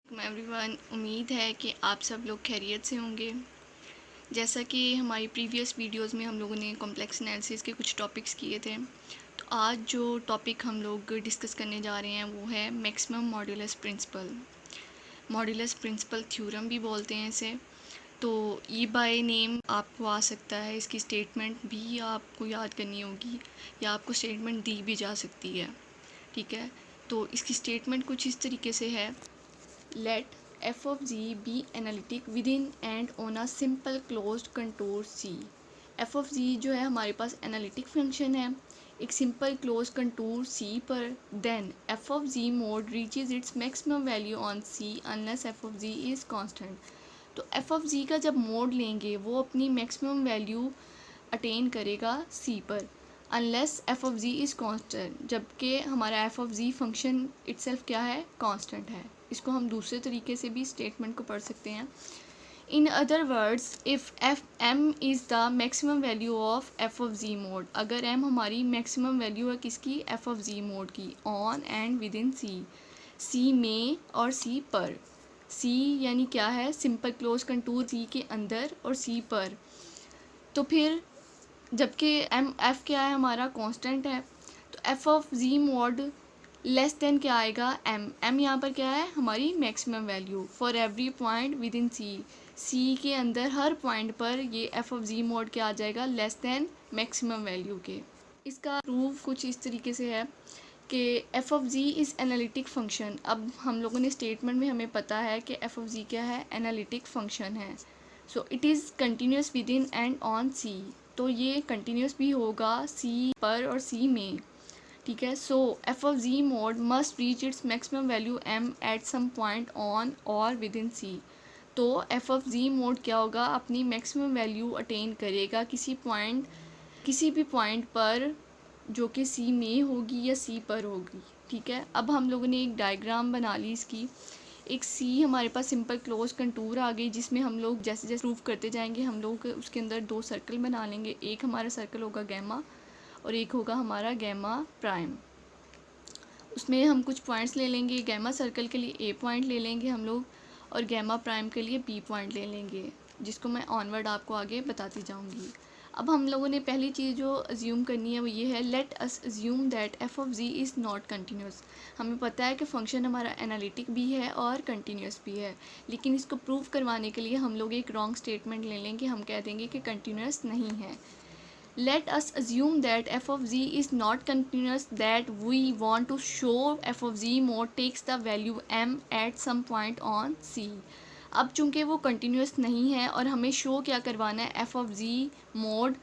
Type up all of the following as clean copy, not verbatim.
Everyone, उम्मीद है कि आप सब लोग खैरियत से होंगे। जैसा कि हमारी प्रीवियस वीडियोस में हम लोगों ने कॉम्प्लेक्स एनालिसिस के कुछ टॉपिक्स किए थे, तो आज जो टॉपिक हम लोग डिस्कस करने जा रहे हैं वो है maximum modulus principle. Modulus principle theorem भी बोलते हैं इसे। तो ये बाय नेम आपको आ सकता है, इसकी स्टेटमेंट भी आपको याद करनी होगी या आपको स्टेटमेंट दी भी जा सकती है। ठीक है, तो इसकी स्टेटमेंट कुछ इस तरीके से है: Let f of z be analytic within and on a simple closed contour C। f of z जो है हमारे पास एनालिटिक फंक्शन है एक सिंपल क्लोज कंटूर C पर। Then f of z mod reaches its maximum value on C unless f of z is constant। तो f of z का जब mode लेंगे वो अपनी मैक्सिमम वैल्यू अटेन करेगा C पर, unless f of z is constant, जबकि हमारा f of z function itself क्या है, कांस्टेंट है। इसको हम दूसरे तरीके से भी स्टेटमेंट को पढ़ सकते हैं। In other words, if f M is the maximum value of f of ji mod, अगर एम हमारी मैक्सिमम वैल्यू है किसकी, एफ ऑफ जी मोड की, on and within in C, C में और सी पर। सी यानी क्या है, सिंपल क्लोज कंटूर सी के अंदर और सी पर। तो फिर जबकि एम एफ क्या है हमारा, कांस्टेंट है, तो f of ji mod less than क्या आएगा, एम। एम यहाँ पर क्या है, हमारी maximum value for every point with in C. C के अंदर हर पॉइंट पर ये एफ ऑफ जी मोड क्या आ जाएगा, लेस देन मैक्सिमम वैल्यू के। इसका प्रूफ कुछ इस तरीके से है कि f of ji is analytic function. अब हम लोगों ने स्टेटमेंट में हमें पता है कि एफ ऑफ जी क्या है, एनालिटिक फंक्शन है। So it is continuous within and on C, तो ये कंटिन्यूस भी होगा सी पर और सी में। ठीक है, so f of ji mod must reach its maximum value M at some point on और विद इन सी। तो एफ ऑफ जी मोड क्या होगा, अपनी मैक्सिमम वैल्यू अटेन करेगा किसी भी पॉइंट पर जो कि सी में होगी या सी पर होगी। ठीक है, अब हम लोगों ने एक डायग्राम बना ली इसकी। एक सी हमारे पास सिंपल क्लोज कंटूर आ गई, जिसमें हम लोग जैसे जैसे प्रूव करते जाएंगे हम लोग उसके अंदर दो सर्कल बना लेंगे। एक हमारा सर्कल होगा गैमा और एक होगा हमारा गैमा प्राइम। उसमें हम कुछ पॉइंट्स ले लेंगे। गैमा सर्कल के लिए ए पॉइंट ले लेंगे हम लोग और गैमा प्राइम के लिए बी पॉइंट ले लेंगे, जिसको मैं ऑनवर्ड आपको आगे बताती जाऊंगी। अब हम लोगों ने पहली चीज़ जो अज्यूम करनी है वो ये है, let us assume that f of ji is not continuous. हमें पता है कि फंक्शन हमारा एनालिटिक भी है और कंटिन्यूस भी है, लेकिन इसको प्रूव करवाने के लिए हम लोग एक रॉन्ग स्टेटमेंट ले लेंगे। हम कह देंगे कि कंटिन्यूस नहीं है। Let us assume that f of z is not continuous, that we want to show f of z mod takes the value m at some point on c। अब चूंकि वो कंटिन्यूस नहीं है और हमें शो क्या करवाना है, f of z मोड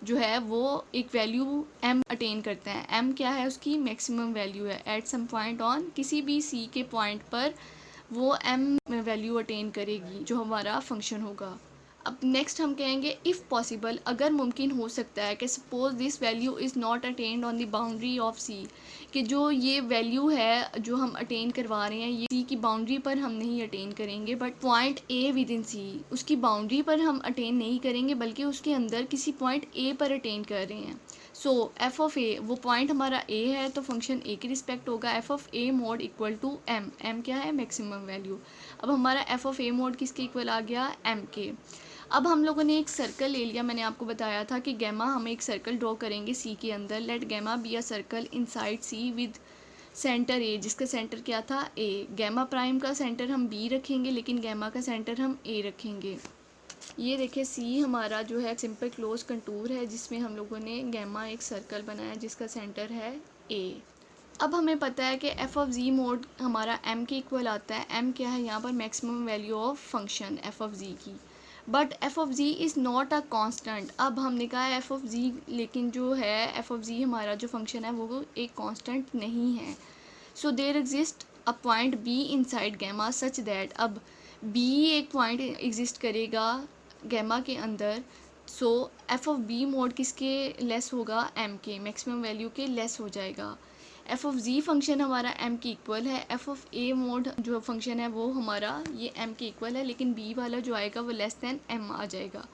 जो है वो एक वैल्यू m अटेन करता है। m क्या है, उसकी मैक्सिमम वैल्यू है एट सम पॉइंट ऑन, किसी भी c के पॉइंट पर वो m वैल्यू अटेन करेगी जो हमारा फंक्शन होगा। अब नेक्स्ट हम कहेंगे इफ़ पॉसिबल, अगर मुमकिन हो सकता है कि suppose this value is not attained on the boundary of C, कि जो ये वैल्यू है जो हम अटेन करवा रहे हैं ये सी की बाउंड्री पर हम नहीं अटेन करेंगे, but point a with in C, उसकी बाउंड्री पर हम अटेन नहीं करेंगे बल्कि उसके अंदर किसी पॉइंट ए पर अटेन कर रहे हैं। सो एफ ऑफ ए, वो पॉइंट हमारा ए है तो फंक्शन ए की रिस्पेक्ट होगा f of a mod equal to M. M क्या है, मैक्सिमम वैल्यू। अब हमारा एफ ऑफ ए मोड किसके इक्वल आ गया, एम के। अब हम लोगों ने एक सर्कल ले लिया। मैंने आपको बताया था कि गैमा, हम एक सर्कल ड्रॉ करेंगे सी के अंदर। Let gamma be a circle inside C with centre a, जिसका सेंटर क्या था, ए। गैमा प्राइम का सेंटर हम बी रखेंगे लेकिन गैमा का सेंटर हम ए रखेंगे। ये देखिए सी हमारा जो है सिंपल क्लोज कंटूर है जिसमें हम लोगों ने गैमा एक सर्कल बनाया जिसका सेंटर है ए। अब हमें पता है कि एफ ऑफ जी मोड हमारा एम के इक्वल आता है। एम क्या है यहाँ पर, maximum value of function f of g की। But f of ji is not a constant. अब हमने कहा है एफ ऑफ जी, लेकिन जो है एफ ऑफ जी हमारा जो फंक्शन है वो एक कांस्टेंट नहीं है। So there exist a point b inside gamma such that, अब बी एक पॉइंट एग्जिस्ट करेगा गैमा के अंदर। So f of b mod किसके लेस होगा, एम के, मैक्सिमम वैल्यू के लेस हो जाएगा। एफ ऑफ जी फंक्शन हमारा एम के इक्वल है। एफ ऑफ ए मोड जो फंक्शन है वो हमारा ये एम के इक्वल है, लेकिन बी वाला जो आएगा वो लेस दैन एम आ जाएगा।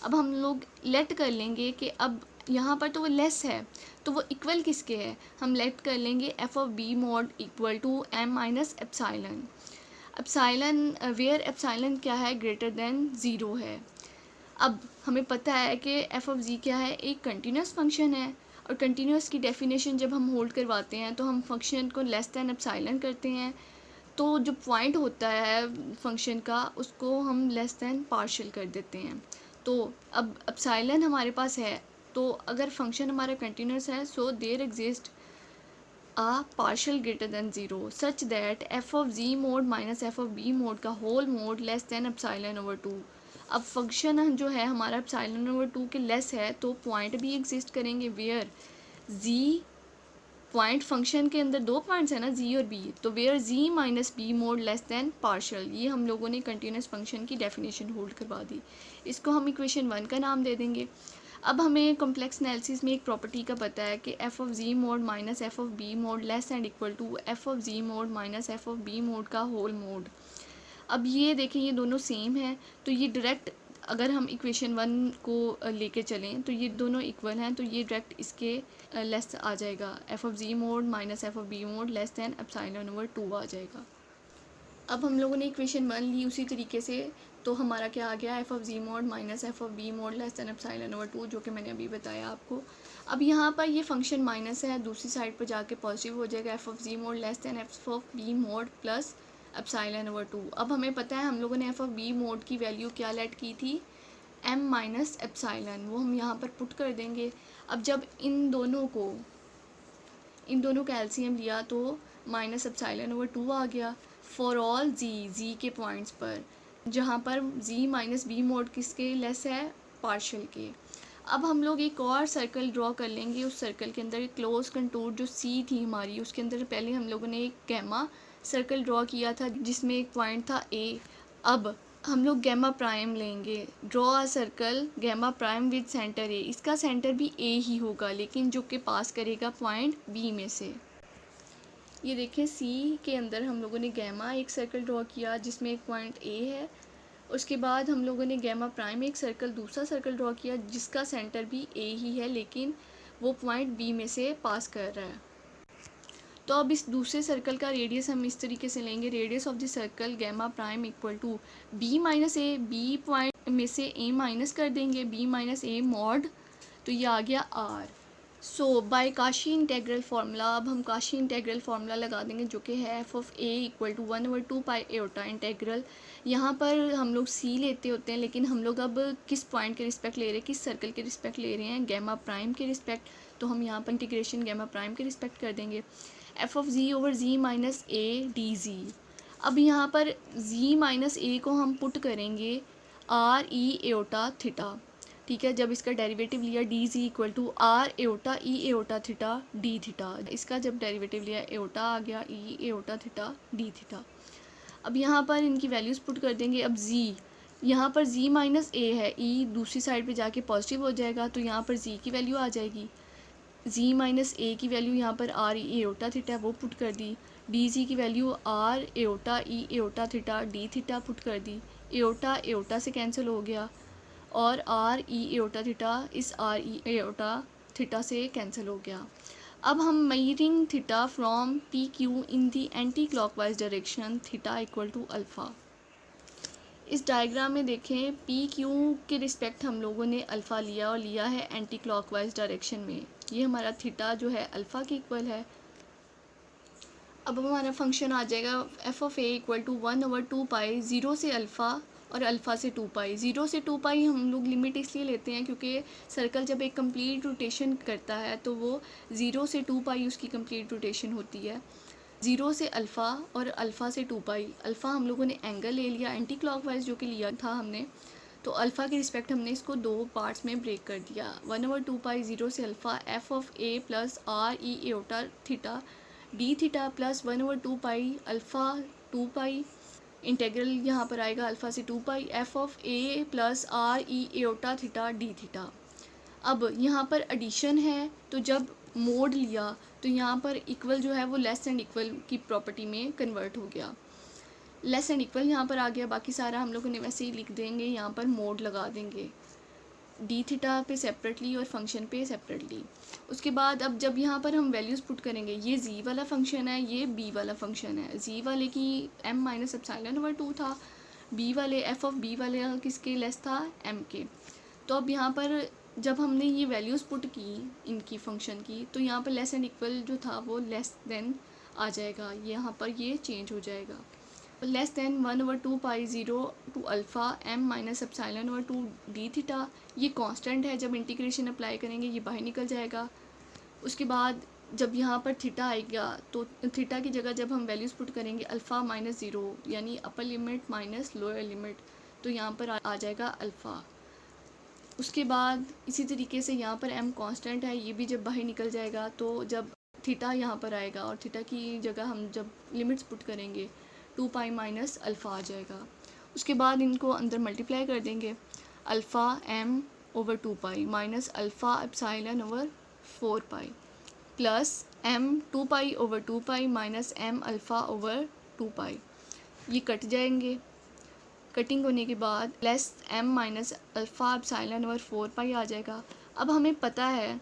अब हम लोग लेट कर लेंगे कि अब यहाँ पर तो वो लेस है तो वो इक्वल किसके है, हम लेट कर लेंगे f of b mod equal to M minus epsilon. Epsilon where epsilon क्या है, ग्रेटर देन ज़ीरो है। अब हमें पता है कि एफ ऑफ जी क्या है, एक कंटिन्यूस फंक्शन है, और कंटिन्यूस की डेफिनेशन जब हम होल्ड करवाते हैं तो हम फंक्शन को लेस दैन एप्सिलॉन करते हैं। तो जो पॉइंट होता है फंक्शन का उसको हम लेस दैन पार्शियल कर देते हैं। तो अब एप्सिलॉन हमारे पास है, तो अगर फंक्शन हमारा कंटिन्यूस है, so there exist a partial greater than 0 such that f of z mod minus f of b mod का whole mod less than epsilon over 2। अब फंक्शन जो है हमारा epsilon over 2 के लेस है तो पॉइंट भी एग्जिस्ट करेंगे वेयर z, पॉइंट फंक्शन के अंदर दो पॉइंट्स है ना z और b, तो where z minus b mod less than partial. ये हम लोगों ने कंटिन्यूस फंक्शन की डेफिनेशन होल्ड करवा दी, इसको हम इक्वेशन 1 का नाम दे देंगे। अब हमें कॉम्प्लेक्स एनालिसिस में एक प्रॉपर्टी का पता है कि f of ji mod minus f of b mod less and equal to f of ji mod minus f of b mod का होल मोड। अब ये देखें ये दोनों सेम है, तो ये डायरेक्ट अगर हम इक्वेशन 1 को लेके चलें तो ये दोनों इक्वल हैं, तो ये डायरेक्ट इसके लेस आ जाएगा, f of ji mod minus f of b mod less than epsilon over 2 आ जाएगा। अब हम लोगों ने इक्वेशन 1 ली उसी तरीके से, तो हमारा क्या आ गया, f of ji mod minus f of b mod less than epsilon over 2, जो कि मैंने अभी बताया आपको। अब यहाँ पर ये फंक्शन माइनस है, दूसरी साइड पर जाके पॉजिटिव हो जाएगा, f of ji mod less than f of b mod plus epsilon over 2। अब हमें पता है हम लोगों ने एफ ऑफ बी मोड की वैल्यू क्या लेट की थी, एम माइनस एप्सिलॉन, वो हम यहाँ पर पुट कर देंगे। अब जब इन दोनों का एलसीएम लिया तो माइनस एप्सिलॉन ओवर 2 आ गया फॉर ऑल जी के पॉइंट्स पर, जहाँ पर जी माइनस बी मोड किसके लेस है, पार्शियल के। अब हम लोग एक और सर्कल ड्रॉ कर लेंगे, उस सर्कल के अंदर क्लोज कंटूर जो सी थी हमारी उसके अंदर पहले हम लोगों ने एक गैमा सर्कल ड्रॉ किया था जिसमें एक पॉइंट था ए। अब हम लोग गैमा प्राइम लेंगे, draw a circle gamma prime with centre a, इसका सेंटर भी ए ही होगा लेकिन जो कि पास करेगा पॉइंट बी में से। ये देखें सी के अंदर हम लोगों ने गैमा एक सर्कल ड्रॉ किया जिसमें एक पॉइंट ए है, उसके बाद हम लोगों ने गैमा प्राइम एक सर्कल दूसरा सर्कल ड्रॉ किया जिसका सेंटर भी ए ही है लेकिन वो पॉइंट बी में से पास कर रहा है। तो अब इस दूसरे सर्कल का रेडियस हम इस तरीके से लेंगे, radius of the circle gamma prime equal to b minus a, b point में से ए माइनस कर देंगे, बी माइनस ए मॉड, तो ये आ गया R. So by Cauchy integral formula, अब हम काशी इंटेग्रल फार्मूला लगा देंगे जो कि है f of a equal to 1/2 pi iota integral. यहाँ पर हम लोग सी लेते होते हैं लेकिन हम लोग अब किस पॉइंट के रिस्पेक्ट ले रहे हैं, किस सर्कल के रिस्पेक्ट ले रहे हैं, गैमा प्राइम के रिस्पेक्ट, तो हम यहाँ पर इंटीग्रेशन गैमा प्राइम के रिस्पेक्ट कर देंगे, f of z over z minus a d z. अब यहाँ पर जी माइनस ए को हम पुट करेंगे आर ई एओटा थीटा, ठीक है। जब इसका डेरिवेटिव लिया d z equal to r iota e iota theta d theta, इसका जब डेरिवेटिव लिया एओटा आ गया e iota theta d theta. अब यहाँ पर इनकी वैल्यूज़ पुट कर देंगे। अब जी यहाँ पर जी माइनस ए है, ई दूसरी साइड पे जाके पॉजिटिव हो जाएगा तो यहाँ पर जी की वैल्यू आ जाएगी, जी माइनस ए की वैल्यू यहाँ पर आर ई एओटा थीटा वो पुट कर दी, डी जी की value r iota e iota theta d theta put कर दी, एओटा एओटा से कैंसिल हो गया और आर ई एओटा थीटा इस आर ई एओटा थीटा से कैंसिल हो गया। अब हम measuring theta from P Q in the anti clockwise direction theta equal to alpha. इस डायग्राम में देखें पी क्यू के रिस्पेक्ट हम लोगों ने अल्फ़ा लिया और लिया है एंटी क्लॉकवाइज डायरेक्शन में, ये हमारा थीटा जो है अल्फ़ा के इक्वल है। अब हमारा फंक्शन आ जाएगा f of a equal to 1/2 pi 0 से अल्फ़ा और अल्फ़ा से 2 पाई। 0 से 2 पाई हम लोग लिमिट इसलिए लेते हैं क्योंकि सर्कल जब एक कंप्लीट रोटेशन करता है तो वो 0 से 2 पाई उसकी कंप्लीट रोटेशन होती है। 0 से अल्फ़ा और अल्फ़ा से 2 पाई, अल्फ़ा हम लोगों ने एंगल ले लिया एंटी क्लॉकवाइज जो कि लिया था हमने, तो अल्फ़ा के रिस्पेक्ट हमने इसको दो पार्ट्स में ब्रेक कर दिया। 1/2 पाई 0 से alpha f of a plus r e iota theta d theta plus 1/2 pi alpha 2 pi integral यहाँ पर आएगा अल्फ़ा से 2 pi f of a plus r e iota theta d theta. अब यहाँ पर एडिशन है तो जब मोड लिया तो यहाँ पर इक्वल जो है वो लेस एंड इक्वल की प्रॉपर्टी में कन्वर्ट हो गया, लेस एंड इक्वल यहाँ पर आ गया, बाकी सारा हम लोगों ने वैसे ही लिख देंगे, यहाँ पर मोड लगा देंगे। डी थीटा पे सेपरेटली और फंक्शन पे सेपरेटली। उसके बाद अब जब यहाँ पर हम वैल्यूज़ पुट करेंगे, ये जी वाला फंक्शन है, ये बी वाला फंक्शन है। जी वाले की एम माइनस एप्सिलॉन ओवर 2 था, बी वाले एफ ऑफ बी वाले किसके लेस था, एम के। तो अब यहाँ पर जब हमने ये वैल्यूज़ पुट की इनकी फ़ंक्शन की, तो यहाँ पर लेस एंड इक्वल जो था वो लेस देन आ जाएगा, यहाँ पर ये चेंज हो जाएगा। Less than 1/2 pi 0 to alpha M minus epsilon over 2 d theta, ये कांस्टेंट है, जब इंटीग्रेशन अप्लाई करेंगे ये बाहर निकल जाएगा। उसके बाद जब यहाँ पर थीटा आएगा तो थीटा की जगह जब हम वैल्यूज़ पुट करेंगे अल्फ़ा माइनस 0 यानी upper limit minus lower limit, तो यहाँ पर आ जाएगा अल्फ़ा। उसके बाद इसी तरीके से यहाँ पर m कांस्टेंट है, ये भी जब बाहर निकल जाएगा, तो जब थीटा यहाँ पर आएगा और थीटा की जगह हम जब लिमिट्स पुट करेंगे 2 पाई माइनस अल्फ़ा आ जाएगा। उसके बाद इनको अंदर मल्टीप्लाई कर देंगे, alpha m over 2 pi minus alpha epsilon over 4 pi plus m 2 pi over 2 pi minus m alpha over 2 पाई, ये कट जाएंगे। कटिंग होने के बाद less m minus alpha epsilon over 4 पाई आ जाएगा। अब हमें पता है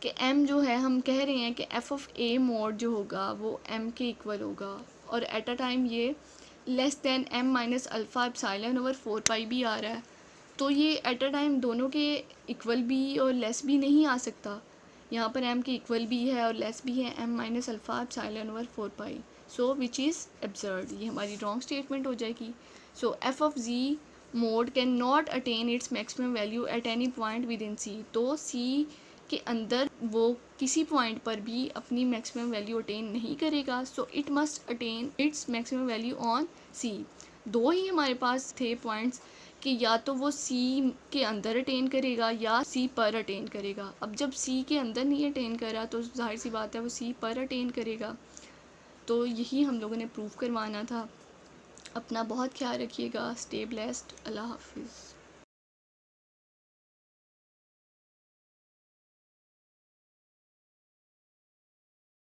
कि m जो है, हम कह रहे हैं कि f ऑफ a मोड जो होगा वो m के इक्वल होगा, और एट अ टाइम ये less than m minus alpha epsilon over 4 पाई भी आ रहा है, तो ये एट अ टाइम दोनों के इक्वल भी और लेस भी नहीं आ सकता। यहाँ पर m के इक्वल भी है और लेस भी है, m minus alpha epsilon over 4 pi, so which is absurd, ये हमारी रॉन्ग स्टेटमेंट हो जाएगी। So f of z mode cannot attain its maximum value at any point within C, तो C के अंदर वो किसी पॉइंट पर भी अपनी मैक्सिमम वैल्यू अटेन नहीं करेगा, so it must attain it's maximum value on C। दो ही हमारे पास थे पॉइंट्स कि या तो वो C के अंदर अटेन करेगा या C पर अटेन करेगा। अब जब C के अंदर नहीं अटेन करा तो जाहिर सी बात है वो C पर अटेन करेगा। तो यही हम लोगों ने प्रूव करवाना था। अपना बहुत ख्याल रखिएगा। Stay blessed. अल्लाह हाफिज़।